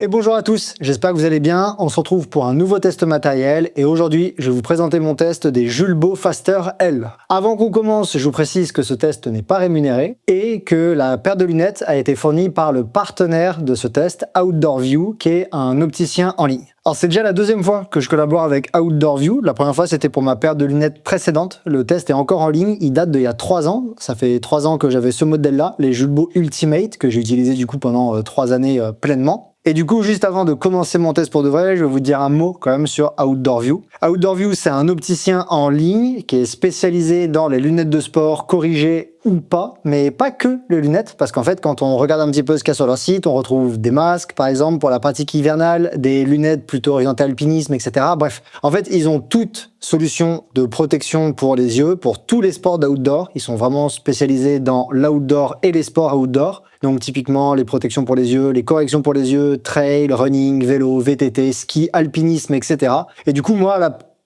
Et bonjour à tous, j'espère que vous allez bien. On se retrouve pour un nouveau test matériel et aujourd'hui, je vais vous présenter mon test des Julbo Faster L. Avant qu'on commence, je vous précise que ce test n'est pas rémunéré et que la paire de lunettes a été fournie par le partenaire de ce test, Outdoor View, qui est un opticien en ligne. Alors c'est déjà la deuxième fois que je collabore avec Outdoor View. La première fois, c'était pour ma paire de lunettes précédente. Le test est encore en ligne, il date d'il y a 3 ans. Ça fait 3 ans que j'avais ce modèle-là, les Julbo Ultimate, que j'ai utilisé du coup pendant 3 années pleinement. Et du coup, juste avant de commencer mon test pour de vrai, je vais vous dire un mot quand même sur Outdoor View. Outdoor View, c'est un opticien en ligne qui est spécialisé dans les lunettes de sport corrigées ou pas, mais pas que les lunettes, parce qu'en fait, quand on regarde un petit peu ce qu'il y a sur leur site, on retrouve des masques, par exemple, pour la pratique hivernale, des lunettes plutôt orientées alpinisme, etc. Bref, en fait, ils ont toutes solutions de protection pour les yeux, pour tous les sports d'outdoor. Ils sont vraiment spécialisés dans l'outdoor et les sports outdoor. Donc typiquement, les protections pour les yeux, les corrections pour les yeux, trail, running, vélo, VTT, ski, alpinisme, etc. Et du coup, moi,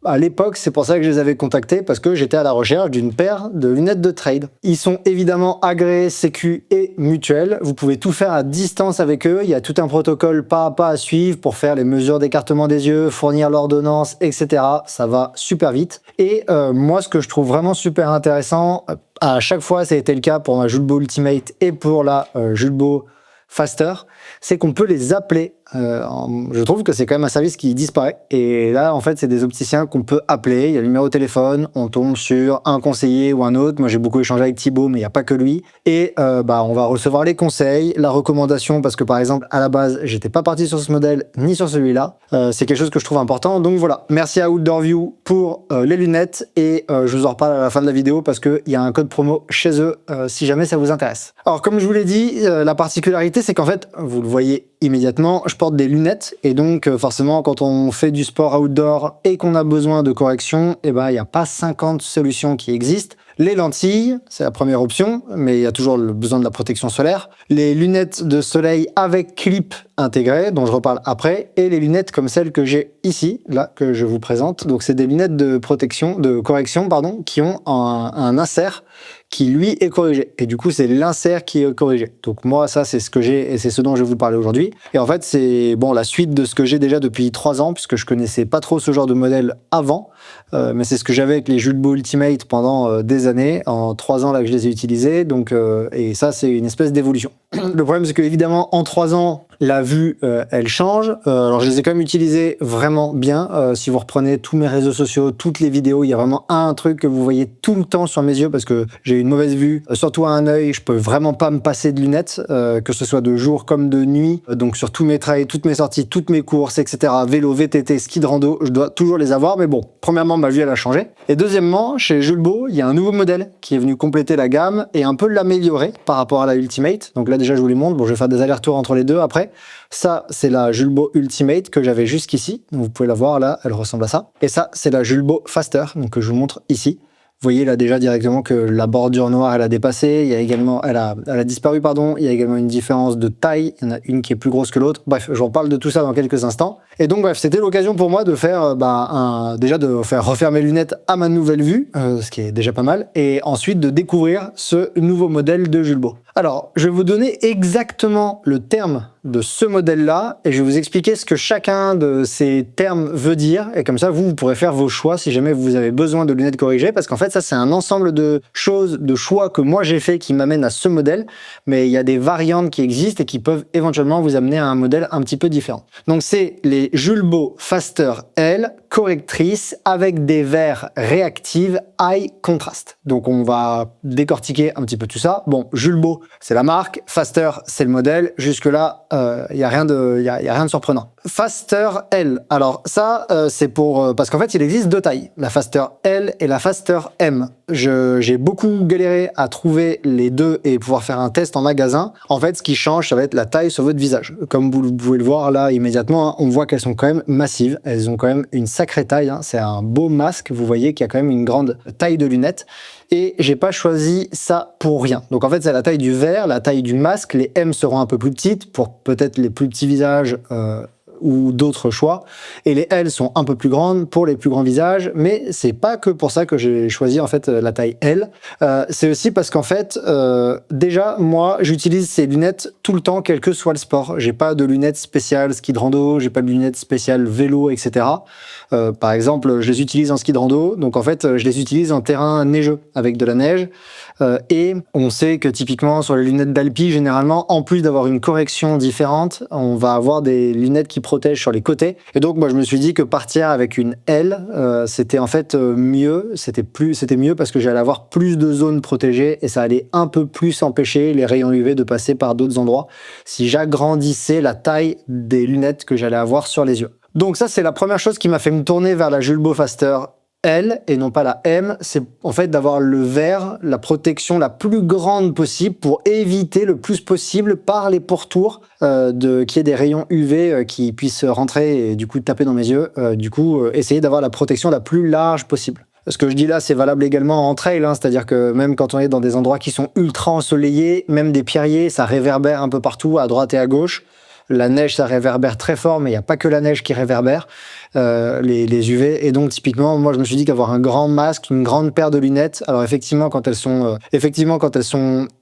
à l'époque, c'est pour ça que je les avais contactés, parce que j'étais à la recherche d'une paire de lunettes de trail. Ils sont évidemment agréés, sécu et mutuels. Vous pouvez tout faire à distance avec eux. Il y a tout un protocole pas à pas à suivre pour faire les mesures d'écartement des yeux, fournir l'ordonnance, etc. Ça va super vite. Et moi, ce que je trouve vraiment super intéressant, à chaque fois, ça a été le cas pour ma Julbo Ultimate et pour la Julbo Faster, c'est qu'on peut les appeler. Je trouve que c'est quand même un service qui disparaît. Et là, en fait, c'est des opticiens qu'on peut appeler. Il y a le numéro de téléphone, on tombe sur un conseiller ou un autre. Moi, j'ai beaucoup échangé avec Thibaut, mais il n'y a pas que lui. Et on va recevoir les conseils, la recommandation, parce que par exemple, à la base, j'étais pas parti sur ce modèle ni sur celui-là. C'est quelque chose que je trouve important. Donc voilà, merci à Outdoor View pour les lunettes. Et je vous en reparle à la fin de la vidéo parce qu'il y a un code promo chez eux si jamais ça vous intéresse. Alors, comme je vous l'ai dit, la particularité, c'est qu'en fait, vous le voyez immédiatement, je porte des lunettes et donc forcément quand on fait du sport outdoor et qu'on a besoin de correction, il n'y a pas 50 solutions qui existent. Les lentilles, c'est la première option, mais il y a toujours le besoin de la protection solaire. Les lunettes de soleil avec clip intégré, dont je reparle après, et les lunettes comme celles que j'ai ici, là, que je vous présente. Donc c'est des lunettes de correction, qui ont un insert qui lui est corrigé. Et du coup, c'est l'insert qui est corrigé. Donc moi, ça, c'est ce que j'ai et c'est ce dont je vais vous parler aujourd'hui. Et en fait, c'est la suite de ce que j'ai déjà depuis 3 ans, puisque je connaissais pas trop ce genre de modèle avant. Mais c'est ce que j'avais avec les Julbo Ultimate pendant des années, en 3 ans là que je les ai utilisés. Donc, et ça, c'est une espèce d'évolution. Le problème, c'est que évidemment, en 3 ans, la vue, elle change. Alors, je les ai quand même utilisés vraiment bien. Si vous reprenez tous mes réseaux sociaux, toutes les vidéos, il y a vraiment un truc que vous voyez tout le temps sur mes yeux parce que j'ai une mauvaise vue, surtout à un œil. Je peux vraiment pas me passer de lunettes, que ce soit de jour comme de nuit. Donc, sur tous mes trails, toutes mes sorties, toutes mes courses, etc. Vélo, VTT, ski de rando, je dois toujours les avoir. Mais bon, premièrement, ma vue, elle a changé. Et deuxièmement, chez Julbo, il y a un nouveau modèle qui est venu compléter la gamme et un peu l'améliorer par rapport à la Ultimate. Donc là, déjà, je vous les montre. Bon, je vais faire des allers-retours entre les deux après. Ça, c'est la Julbo Ultimate que j'avais jusqu'ici. Donc, vous pouvez la voir là, elle ressemble à ça. Et ça, c'est la Julbo Faster, donc que je vous montre ici. Vous voyez là déjà directement que la bordure noire, elle a dépassé. Il y a également, elle a disparu, pardon. Il y a également une différence de taille. Il y en a une qui est plus grosse que l'autre. Bref, je vous reparle de tout ça dans quelques instants. Et donc, bref, c'était l'occasion pour moi de faire, déjà de faire refaire mes lunettes à ma nouvelle vue, ce qui est déjà pas mal. Et ensuite de découvrir ce nouveau modèle de Julbo. Alors, je vais vous donner exactement le terme de ce modèle-là et je vais vous expliquer ce que chacun de ces termes veut dire. Et comme ça, vous pourrez faire vos choix si jamais vous avez besoin de lunettes corrigées. Parce qu'en fait, ça, c'est un ensemble de choses, de choix que moi j'ai fait qui m'amènent à ce modèle. Mais il y a des variantes qui existent et qui peuvent éventuellement vous amener à un modèle un petit peu différent. Donc, c'est les Julbo Faster L correctrices avec des verres réactives high contrast. Donc, on va décortiquer un petit peu tout ça. Bon, Julbo, c'est la marque. Faster, c'est le modèle. Jusque-là, il n'y a rien de surprenant. Faster L. Alors ça, c'est pour... parce qu'en fait, il existe 2 tailles. La Faster L et la Faster M. J'ai beaucoup galéré à trouver les deux et pouvoir faire un test en magasin. En fait, ce qui change, ça va être la taille sur votre visage. Comme vous pouvez le voir là immédiatement, hein, on voit qu'elles sont quand même massives. Elles ont quand même une sacrée taille. Hein. C'est un beau masque. Vous voyez qu'il y a quand même une grande taille de lunettes. Et j'ai pas choisi ça pour rien. Donc en fait, c'est la taille du verre, la taille du masque. Les M seront un peu plus petites pour peut-être les plus petits visages ou d'autres choix. Et les L sont un peu plus grandes pour les plus grands visages, mais c'est pas que pour ça que j'ai choisi en fait la taille L. C'est aussi parce qu'en fait, déjà moi j'utilise ces lunettes tout le temps, quel que soit le sport. J'ai pas de lunettes spéciales ski de rando, j'ai pas de lunettes spéciales vélo, etc. Par exemple, je les utilise en ski de rando, donc en fait je les utilise en terrain neigeux avec de la neige. Et on sait que typiquement sur les lunettes d'Alpi, généralement, en plus d'avoir une correction différente, on va avoir des lunettes qui protègent sur les côtés. Et donc moi je me suis dit que partir avec une L, c'était en fait mieux, c'était mieux parce que j'allais avoir plus de zones protégées et ça allait un peu plus empêcher les rayons UV de passer par d'autres endroits si j'agrandissais la taille des lunettes que j'allais avoir sur les yeux. Donc ça, c'est la première chose qui m'a fait me tourner vers la Julbo Faster L et non pas la M, c'est en fait d'avoir le verre, la protection la plus grande possible pour éviter le plus possible par les pourtours qu'il y ait des rayons UV qui puissent rentrer et du coup taper dans mes yeux. Essayer d'avoir la protection la plus large possible. Ce que je dis là, c'est valable également en trail, hein, c'est-à-dire que même quand on est dans des endroits qui sont ultra ensoleillés, même des pierriers, ça réverbère un peu partout, à droite et à gauche. La neige, ça réverbère très fort, mais il n'y a pas que la neige qui réverbère, les UV. Et donc, typiquement, moi, je me suis dit qu'avoir un grand masque, une grande paire de lunettes, alors effectivement, quand elles sont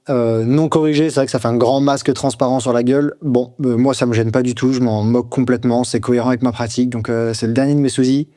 non corrigées, c'est vrai que ça fait un grand masque transparent sur la gueule. Bon, moi, ça me gêne pas du tout, je m'en moque complètement, c'est cohérent avec ma pratique. Donc, c'est le dernier de mes soucis.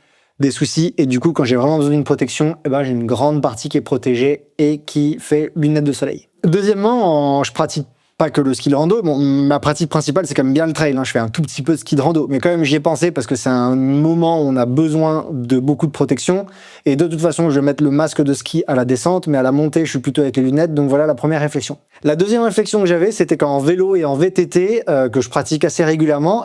Et du coup, quand j'ai vraiment besoin d'une protection, j'ai une grande partie qui est protégée et qui fait lunettes de soleil. Deuxièmement, je pratique pas que le ski de rando. Bon, ma pratique principale, c'est quand même bien le trail, hein. Je fais un tout petit peu de ski de rando, mais quand même, j'y ai pensé parce que c'est un moment où on a besoin de beaucoup de protection. Et de toute façon, je vais mettre le masque de ski à la descente, mais à la montée, je suis plutôt avec les lunettes. Donc voilà la première réflexion. La deuxième réflexion que j'avais, c'était qu'en vélo et en VTT, que je pratique assez régulièrement,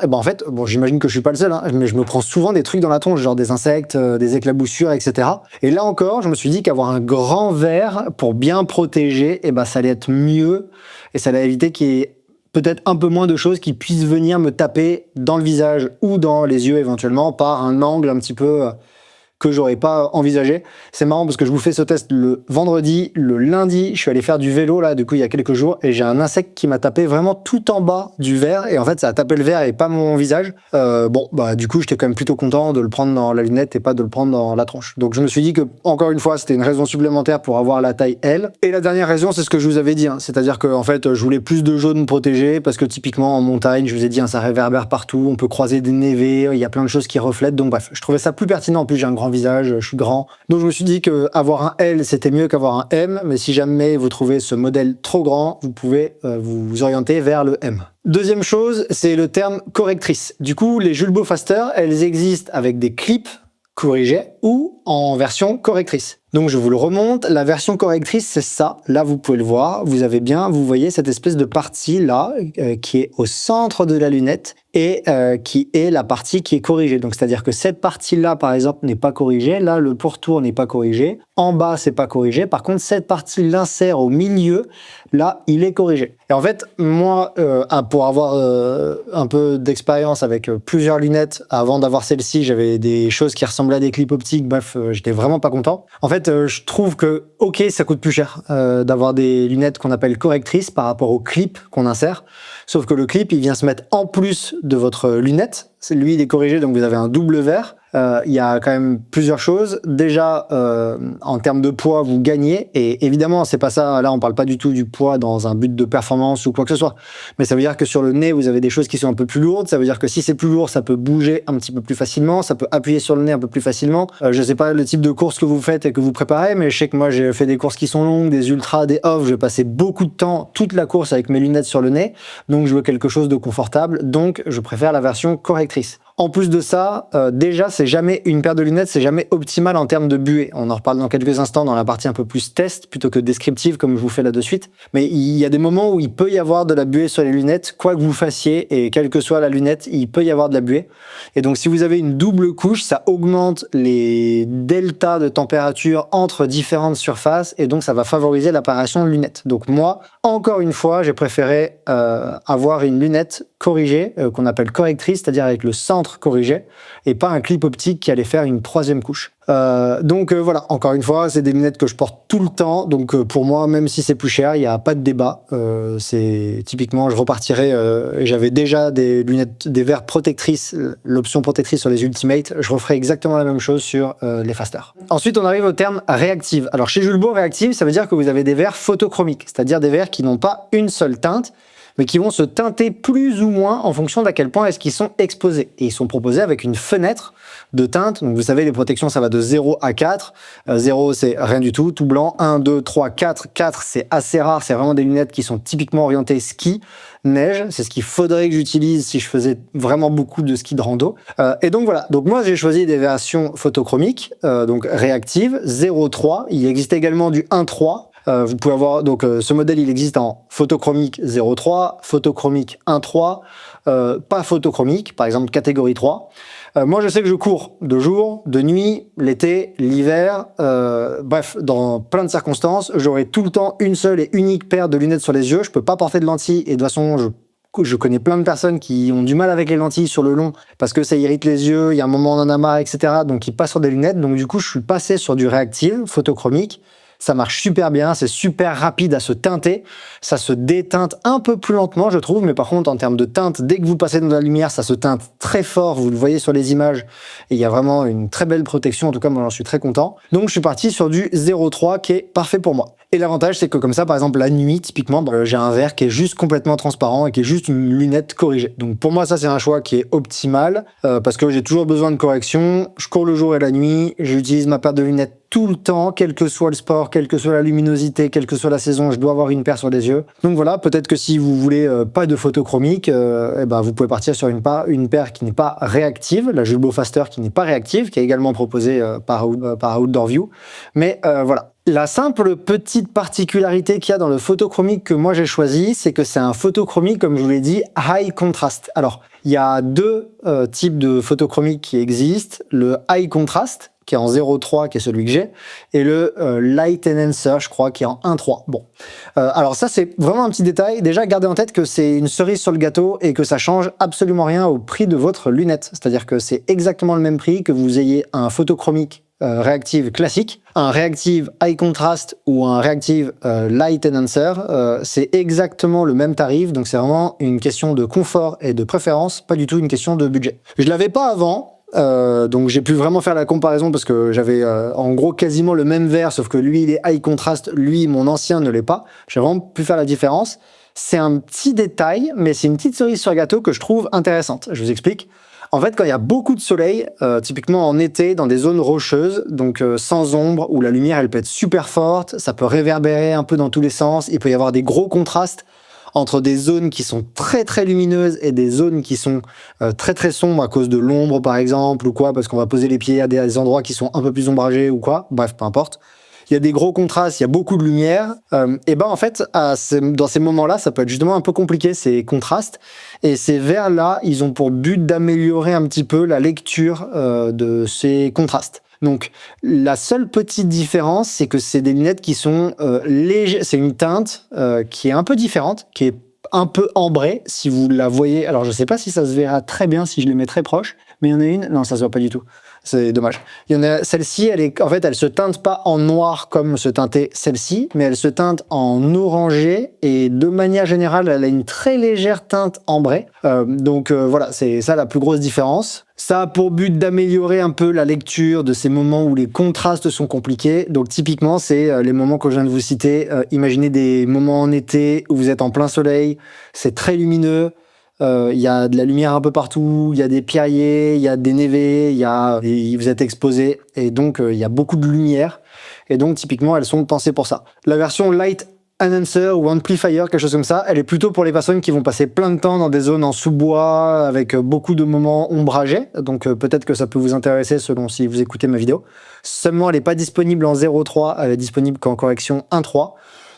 j'imagine que je suis pas le seul, hein, mais je me prends souvent des trucs dans la tronche, genre des insectes, des éclaboussures, etc. Et là encore, je me suis dit qu'avoir un grand verre pour bien protéger, ça allait être mieux et ça allait éviter qu'il y ait peut-être un peu moins de choses qui puissent venir me taper dans le visage ou dans les yeux éventuellement par un angle un petit peu que j'aurais pas envisagé. C'est marrant parce que je vous fais ce test le vendredi, le lundi, je suis allé faire du vélo là, du coup il y a quelques jours, et j'ai un insecte qui m'a tapé vraiment tout en bas du verre, et en fait ça a tapé le verre et pas mon visage. Du coup j'étais quand même plutôt content de le prendre dans la lunette et pas de le prendre dans la tronche. Donc je me suis dit que, encore une fois, c'était une raison supplémentaire pour avoir la taille L. Et la dernière raison, c'est ce que je vous avais dit, hein. C'est-à-dire que en fait je voulais plus de jaune protégé parce que typiquement en montagne, je vous ai dit, hein, ça réverbère partout, on peut croiser des névés, il y a plein de choses qui reflètent, donc bref, je trouvais ça plus pertinent. En plus j'ai un grand visage, je suis grand, donc je me suis dit qu'avoir un L c'était mieux qu'avoir un M, mais si jamais vous trouvez ce modèle trop grand, vous pouvez vous orienter vers le M. Deuxième chose, c'est le terme correctrice. Du coup, les Julbo Faster, elles existent avec des clips corrigés ou en version correctrice. Donc je vous le remonte, la version correctrice c'est ça, là vous pouvez le voir, vous voyez cette espèce de partie là qui est au centre de la lunette et qui est la partie qui est corrigée. Donc c'est-à-dire que cette partie-là par exemple n'est pas corrigée, là le pourtour n'est pas corrigé, en bas c'est pas corrigé, par contre cette partie l'insert au milieu, là il est corrigé. Et en fait moi pour avoir un peu d'expérience avec plusieurs lunettes, avant d'avoir celle-ci j'avais des choses qui ressemblaient à des clips optiques, bref j'étais vraiment pas content. En fait je trouve que ok ça coûte plus cher d'avoir des lunettes qu'on appelle correctrices par rapport au clip qu'on insère, sauf que le clip il vient se mettre en plus de votre lunette. Lui il est corrigé, donc vous avez un double verre. Il y a quand même plusieurs choses. Déjà, en termes de poids, vous gagnez. Et évidemment, c'est pas ça. Là, on parle pas du tout du poids dans un but de performance ou quoi que ce soit. Mais ça veut dire que sur le nez, vous avez des choses qui sont un peu plus lourdes. Ça veut dire que si c'est plus lourd, ça peut bouger un petit peu plus facilement. Ça peut appuyer sur le nez un peu plus facilement. Je sais pas le type de course que vous faites et que vous préparez, mais je sais que moi, j'ai fait des courses qui sont longues, des ultras, des off. J'ai passé beaucoup de temps, toute la course avec mes lunettes sur le nez. Donc, je veux quelque chose de confortable. Donc, je préfère la version correctrice. En plus de ça, déjà, une paire de lunettes, c'est jamais optimal en termes de buée. On en reparle dans quelques instants dans la partie un peu plus test plutôt que descriptive comme je vous fais là de suite. Mais il y a des moments où il peut y avoir de la buée sur les lunettes, quoi que vous fassiez, et quelle que soit la lunette, il peut y avoir de la buée. Et donc, si vous avez une double couche, ça augmente les deltas de température entre différentes surfaces, et donc ça va favoriser l'apparition de lunettes. Donc moi, encore une fois, j'ai préféré avoir une lunette corrigée, qu'on appelle correctrice, c'est-à-dire avec le centre corrigé, et pas un clip optique qui allait faire une 3e couche. Voilà, encore une fois, c'est des lunettes que je porte tout le temps, donc pour moi, même si c'est plus cher, il n'y a pas de débat. C'est typiquement, je repartirai, j'avais déjà des lunettes, des verres protectrices, l'option protectrice sur les Ultimate, je referai exactement la même chose sur les Faster. Ensuite, on arrive au terme réactive. Alors chez Julbo, réactive, ça veut dire que vous avez des verres photochromiques, c'est-à-dire des verres qui n'ont pas une seule teinte, mais qui vont se teinter plus ou moins en fonction d'à quel point est-ce qu'ils sont exposés. Et ils sont proposés avec une fenêtre de teinte. Donc vous savez, les protections, ça va de 0 à 4. 0, c'est rien du tout, tout blanc. 1, 2, 3, 4. 4, c'est assez rare. C'est vraiment des lunettes qui sont typiquement orientées ski, neige. C'est ce qu'il faudrait que j'utilise si je faisais vraiment beaucoup de ski de rando. Et donc voilà. Donc moi, j'ai choisi des versions photochromiques, donc réactives, 0,3. Il existe également du 1,3. Vous pouvez avoir, donc ce modèle il existe en photochromique 0,3, photochromique 1,3, pas photochromique, par exemple catégorie 3. Moi je sais que je cours de jour, de nuit, l'été, l'hiver, bref, dans plein de circonstances, j'aurai tout le temps une seule et unique paire de lunettes sur les yeux, je peux pas porter de lentilles et de toute façon je connais plein de personnes qui ont du mal avec les lentilles sur le long parce que ça irrite les yeux, il y a un moment on en a marre, etc. Donc ils passent sur des lunettes, donc du coup je suis passé sur du réactif, photochromique. Ça marche super bien, c'est super rapide à se teinter, ça se déteinte un peu plus lentement je trouve, mais par contre en termes de teinte, dès que vous passez dans la lumière, ça se teinte très fort, vous le voyez sur les images, et il y a vraiment une très belle protection, en tout cas moi j'en suis très content. Donc je suis parti sur du 0,3 qui est parfait pour moi. Et l'avantage c'est que comme ça par exemple la nuit, typiquement, j'ai un verre qui est juste complètement transparent et qui est juste une lunette corrigée. Donc pour moi ça c'est un choix qui est optimal, parce que j'ai toujours besoin de correction, je cours le jour et la nuit, j'utilise ma paire de lunettes tout le temps, quel que soit le sport, quelle que soit la luminosité, quelle que soit la saison, je dois avoir une paire sur les yeux. Donc voilà, peut-être que si vous voulez pas de photochromique, vous pouvez partir sur une paire qui n'est pas réactive, la Julbo Faster qui n'est pas réactive, qui est également proposée par Outdoor View. Mais voilà. La simple petite particularité qu'il y a dans le photochromique que moi j'ai choisi, c'est que c'est un photochromique, comme je vous l'ai dit, high contrast. Alors, il y a deux types de photochromique qui existent. Le high contrast, qui est en 0,3, qui est celui que j'ai, et le Light Enhancer, je crois, qui est en 1,3. Bon, alors ça, c'est vraiment un petit détail. Déjà, gardez en tête que c'est une cerise sur le gâteau et que ça change absolument rien au prix de votre lunette. C'est-à-dire que c'est exactement le même prix que vous ayez un photochromique réactive classique, un réactive high contrast ou un réactive light enhancer, c'est exactement le même tarif, donc c'est vraiment une question de confort et de préférence, pas du tout une question de budget. Je l'avais pas avant, donc j'ai pu vraiment faire la comparaison parce que j'avais en gros quasiment le même verre, sauf que lui il est high contrast, lui mon ancien ne l'est pas. J'ai vraiment pu faire la différence. C'est un petit détail, mais c'est une petite cerise sur le gâteau que je trouve intéressante. Je vous explique. En fait, quand il y a beaucoup de soleil, typiquement en été, dans des zones rocheuses, donc sans ombre, où la lumière elle peut être super forte, ça peut réverbérer un peu dans tous les sens, il peut y avoir des gros contrastes entre des zones qui sont très très lumineuses et des zones qui sont très très sombres à cause de l'ombre par exemple, ou quoi, parce qu'on va poser les pieds à des endroits qui sont un peu plus ombragés ou quoi, bref, peu importe. Il y a des gros contrastes, il y a beaucoup de lumière, et ben en fait, dans ces moments-là, ça peut être justement un peu compliqué, ces contrastes, et ces verres-là, ils ont pour but d'améliorer un petit peu la lecture de ces contrastes. Donc, la seule petite différence, c'est que c'est des lunettes qui sont légères, c'est une teinte qui est un peu différente, qui est un peu ambrée, si vous la voyez. Alors, je sais pas si ça se verra très bien si je les mets très proche, mais il y en a une, non, ça se voit pas du tout. C'est dommage. Il y en a celle-ci, en fait, elle se teinte pas en noir comme se teintait celle-ci, mais elle se teinte en orangé et de manière générale, elle a une très légère teinte ambrée. Voilà, c'est ça la plus grosse différence. Ça a pour but d'améliorer un peu la lecture de ces moments où les contrastes sont compliqués. Donc typiquement, c'est les moments que je viens de vous citer. Imaginez des moments en été où vous êtes en plein soleil, c'est très lumineux. Il y a de la lumière un peu partout, il y a des pierriers, il y a des névés, vous êtes exposé et donc il y a beaucoup de lumière et donc typiquement elles sont pensées pour ça. La version Light Enhancer ou Amplifier, quelque chose comme ça, elle est plutôt pour les personnes qui vont passer plein de temps dans des zones en sous-bois avec beaucoup de moments ombragés, donc peut-être que ça peut vous intéresser selon si vous écoutez ma vidéo. Seulement elle n'est pas disponible en 0,3, elle est disponible qu'en correction 1,3.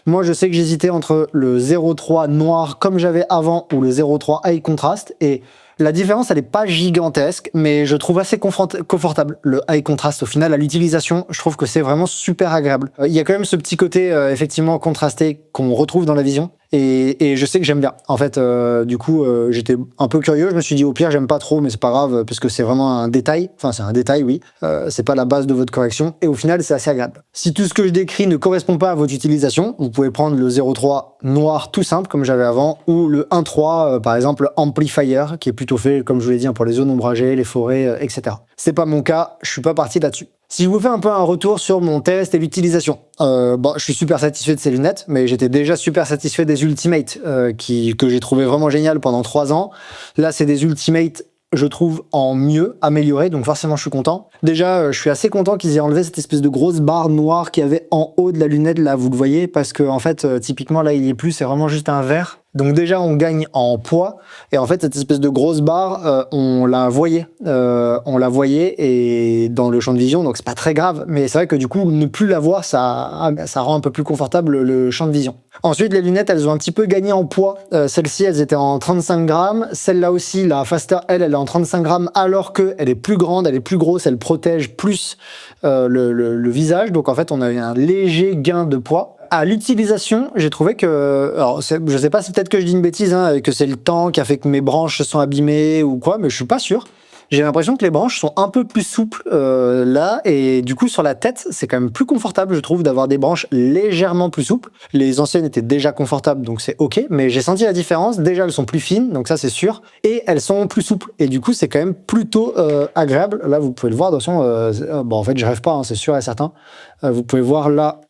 Moi, je sais que j'hésitais entre le 0,3 noir comme j'avais avant ou le 0,3 high contrast. Et La différence, elle est pas gigantesque, mais je trouve assez confortable. Le high contrast, au final, à l'utilisation, je trouve que c'est vraiment super agréable. Il y a quand même ce petit côté, effectivement, contrasté qu'on retrouve dans la Vision. Et je sais que j'aime bien. En fait, du coup, j'étais un peu curieux. Je me suis dit, au pire, j'aime pas trop, mais c'est pas grave, parce que c'est vraiment un détail. Enfin, c'est un détail, oui. C'est pas la base de votre correction. Et au final, c'est assez agréable. Si tout ce que je décris ne correspond pas à votre utilisation, vous pouvez prendre le 0.3 noir tout simple, comme j'avais avant, ou le 1.3, par exemple, amplifier, qui est plutôt fait, comme je vous l'ai dit, pour les zones ombragées, les forêts, etc. C'est pas mon cas. Je suis pas parti là-dessus. Si je vous fais un peu un retour sur mon test et l'utilisation, je suis super satisfait de ces lunettes, mais j'étais déjà super satisfait des Ultimate, que j'ai trouvé vraiment génial pendant 3 ans. Là, c'est des Ultimate, je trouve, en mieux, améliorés, donc forcément je suis content. Déjà, je suis assez content qu'ils aient enlevé cette espèce de grosse barre noire qu'il y avait en haut de la lunette, là, vous le voyez, parce que en fait, typiquement, là, il y est plus, c'est vraiment juste un verre. Donc déjà, on gagne en poids, et en fait, cette espèce de grosse barre, on la voyait et dans le champ de vision, donc c'est pas très grave, mais c'est vrai que du coup, ne plus la voir, ça rend un peu plus confortable le champ de vision. Ensuite, les lunettes, elles ont un petit peu gagné en poids. Celles-ci, elles étaient en 35 grammes. Celle-là aussi, la Faster, elle est en 35 grammes, alors qu'elle est plus grande, elle est plus grosse, elle protège plus le visage. Donc en fait, on a eu un léger gain de poids. À l'utilisation, j'ai trouvé que... Alors, je sais pas, c'est peut-être que je dis une bêtise, hein, que c'est le temps qui a fait que mes branches se sont abîmées ou quoi, mais je suis pas sûr. J'ai l'impression que les branches sont un peu plus souples là, et du coup sur la tête, c'est quand même plus confortable, je trouve, d'avoir des branches légèrement plus souples. Les anciennes étaient déjà confortables, donc c'est ok, mais j'ai senti la différence. Déjà, elles sont plus fines, donc ça c'est sûr, et elles sont plus souples, et du coup c'est quand même plutôt agréable. Là, vous pouvez le voir, attention, bon en fait je rêve pas, hein, c'est sûr et certain. Vous pouvez voir là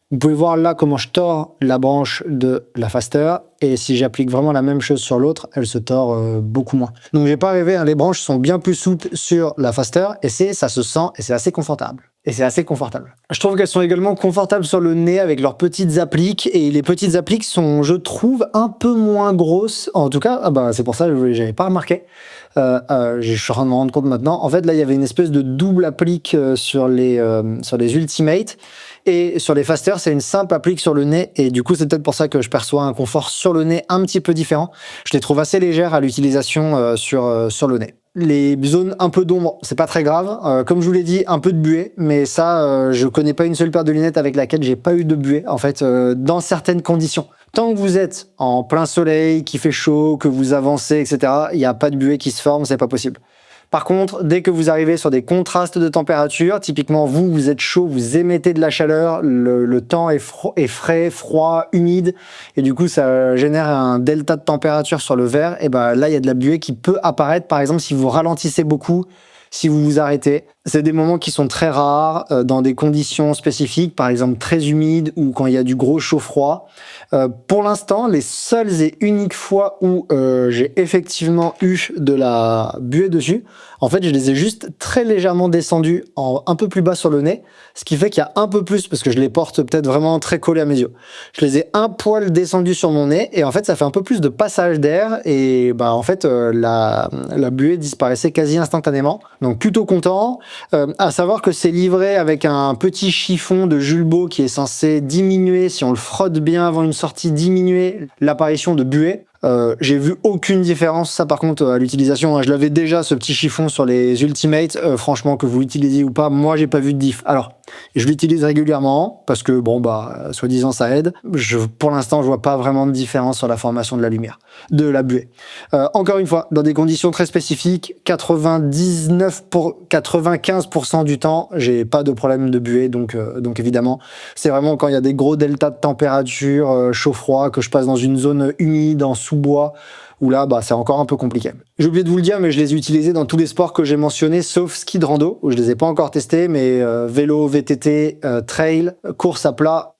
comment je tords la branche de la Faster, et si j'applique vraiment la même chose sur l'autre, elle se tord beaucoup moins. Donc j'ai pas rêvé, hein, les branches sont bien plus souples sur la Faster, et ça se sent, et c'est assez confortable. Je trouve qu'elles sont également confortables sur le nez avec leurs petites appliques, et les petites appliques sont, je trouve, un peu moins grosses. En tout cas, c'est pour ça que j'avais pas remarqué. Je suis en train de me rendre compte maintenant. En fait, là, il y avait une espèce de double applique sur les Ultimate. Et sur les Faster, c'est une simple applique sur le nez, et du coup, c'est peut-être pour ça que je perçois un confort sur le nez un petit peu différent. Je les trouve assez légères à l'utilisation sur le nez. Les zones un peu d'ombre, c'est pas très grave. Comme je vous l'ai dit, un peu de buée, mais ça, je connais pas une seule paire de lunettes avec laquelle j'ai pas eu de buée, en fait, dans certaines conditions. Tant que vous êtes en plein soleil, qu'il fait chaud, que vous avancez, etc., il n'y a pas de buée qui se forme, c'est pas possible. Par contre, dès que vous arrivez sur des contrastes de température, typiquement vous êtes chaud, vous émettez de la chaleur, le temps est frais, froid, humide, et du coup ça génère un delta de température sur le verre, et là il y a de la buée qui peut apparaître, par exemple si vous ralentissez beaucoup, si vous vous arrêtez. C'est des moments qui sont très rares, dans des conditions spécifiques, par exemple très humides ou quand il y a du gros chaud-froid. Pour l'instant, les seules et uniques fois où j'ai effectivement eu de la buée dessus, en fait, je les ai juste très légèrement descendus un peu plus bas sur le nez, ce qui fait qu'il y a un peu plus, parce que je les porte peut-être vraiment très collés à mes yeux. Je les ai un poil descendus sur mon nez, et en fait, ça fait un peu plus de passage d'air, et en fait, la buée disparaissait quasi instantanément. Donc, plutôt content. À savoir que c'est livré avec un petit chiffon de Julbo qui est censé diminuer, si on le frotte bien avant une sortie, diminuer l'apparition de buée. J'ai vu aucune différence, ça par contre à l'utilisation, hein, je l'avais déjà ce petit chiffon sur les Ultimate, franchement que vous l'utilisiez ou pas, moi j'ai pas vu de diff. Alors, je l'utilise régulièrement parce que soi-disant ça aide. Pour l'instant, je vois pas vraiment de différence sur la formation de la lumière, de la buée. Encore une fois, dans des conditions très spécifiques, 95% du temps, j'ai pas de problème de buée, donc évidemment, c'est vraiment quand il y a des gros deltas de température, chaud-froid, que je passe dans une zone humide, en sous-bois, où là, c'est encore un peu compliqué. J'ai oublié de vous le dire, mais je les ai utilisés dans tous les sports que j'ai mentionnés, sauf ski de rando, où je les ai pas encore testés, mais vélo, VTT, trail, course à plat,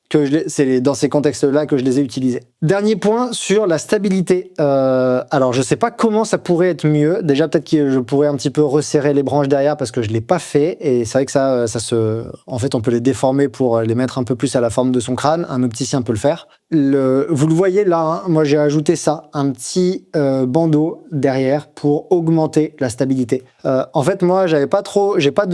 c'est dans ces contextes-là que je les ai utilisés. Dernier point sur la stabilité. Alors, je sais pas comment ça pourrait être mieux. Déjà, peut-être que je pourrais un petit peu resserrer les branches derrière parce que je l'ai pas fait. Et c'est vrai que en fait, on peut les déformer pour les mettre un peu plus à la forme de son crâne. Un opticien peut le faire. Vous le voyez là, hein, moi j'ai ajouté ça, un petit bandeau derrière pour augmenter la stabilité. En fait, moi, j'ai pas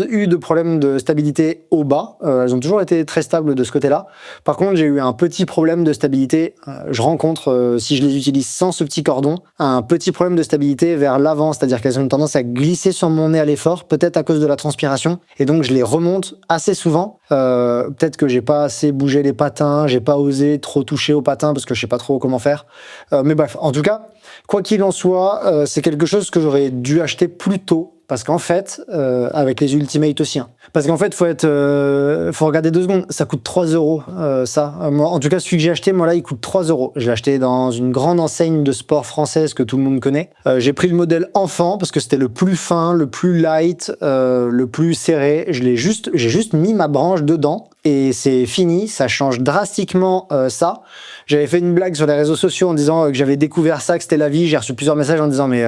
eu de problème de stabilité au bas. Elles ont toujours été très stables de ce côté-là. Par contre, j'ai eu un petit problème de stabilité. Je je rencontre, si je les utilise sans ce petit cordon, un petit problème de stabilité vers l'avant, c'est-à-dire qu'elles ont une tendance à glisser sur mon nez à l'effort, peut-être à cause de la transpiration, et donc je les remonte assez souvent. Peut-être que j'ai pas assez bougé les patins, j'ai pas osé trop toucher aux patins parce que je sais pas trop comment faire. Mais bref, en tout cas, quoi qu'il en soit, c'est quelque chose que j'aurais dû acheter plus tôt. Parce qu'en fait, avec les Ultimate aussi, hein. Parce qu'en fait, faut regarder 2 secondes. Ça coûte 3 €, ça. Moi, en tout cas, celui que j'ai acheté, moi là, il coûte 3 €. Je l'ai acheté dans une grande enseigne de sport française que tout le monde connaît. J'ai pris le modèle enfant parce que c'était le plus fin, le plus light, le plus serré. J'ai juste mis ma branche dedans et c'est fini. Ça change drastiquement ça. J'avais fait une blague sur les réseaux sociaux en disant que j'avais découvert ça, que c'était la vie. J'ai reçu plusieurs messages en disant mais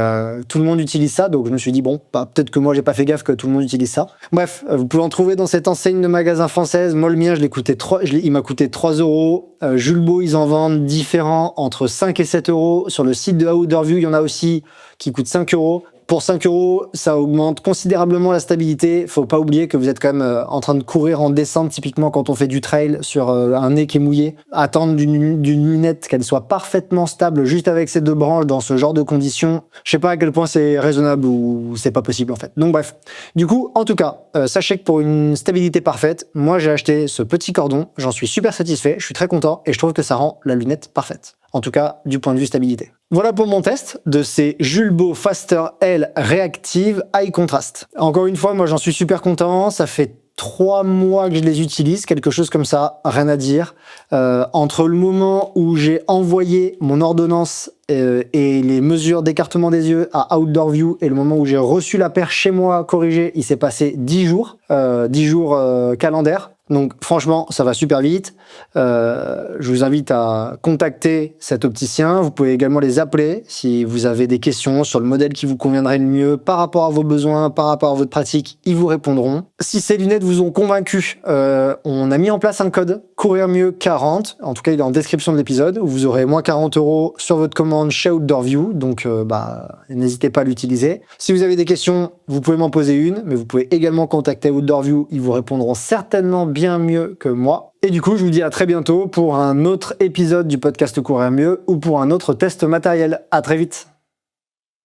tout le monde utilise ça, donc je me suis dit bon, peut-être que moi j'ai pas fait gaffe que tout le monde utilise ça. Bref, vous pouvez en trouver dans cette enseigne de magasins française. Moi le mien, il m'a coûté 3 €. Julbo, ils en vendent différents entre 5 et 7 €. Sur le site de Outdoorview, il y en a aussi qui coûtent 5 €. Pour 5 €, ça augmente considérablement la stabilité. Faut pas oublier que vous êtes quand même en train de courir en descente, typiquement quand on fait du trail sur un nez qui est mouillé. Attendre d'une lunette qu'elle soit parfaitement stable juste avec ces 2 branches dans ce genre de conditions, je sais pas à quel point c'est raisonnable ou c'est pas possible en fait. Donc bref. Du coup, en tout cas, sachez que pour une stabilité parfaite, moi j'ai acheté ce petit cordon, j'en suis super satisfait, je suis très content et je trouve que ça rend la lunette parfaite. En tout cas, du point de vue stabilité. Voilà pour mon test de ces Julbo Faster L Reactive High Contrast. Encore une fois, moi j'en suis super content. Ça fait 3 mois que je les utilise, quelque chose comme ça, rien à dire. Entre le moment où j'ai envoyé mon ordonnance et les mesures d'écartement des yeux à Outdoorview et le moment où j'ai reçu la paire chez moi corrigée, il s'est passé 10 jours, 10 jours calendaires. Donc franchement, ça va super vite. Je vous invite à contacter cet opticien. Vous pouvez également les appeler si vous avez des questions sur le modèle qui vous conviendrait le mieux par rapport à vos besoins, par rapport à votre pratique. Ils vous répondront. Si ces lunettes vous ont convaincu, on a mis en place un code Courir Mieux 40. En tout cas, il est en description de l'épisode. Vous aurez moins 40 € sur votre commande chez Outdoorview. Donc, n'hésitez pas à l'utiliser. Si vous avez des questions, vous pouvez m'en poser une, mais vous pouvez également contacter Outdoorview. Ils vous répondront certainement bien mieux que moi. Et du coup, je vous dis à très bientôt pour un autre épisode du podcast Courir Mieux ou pour un autre test matériel. À très vite.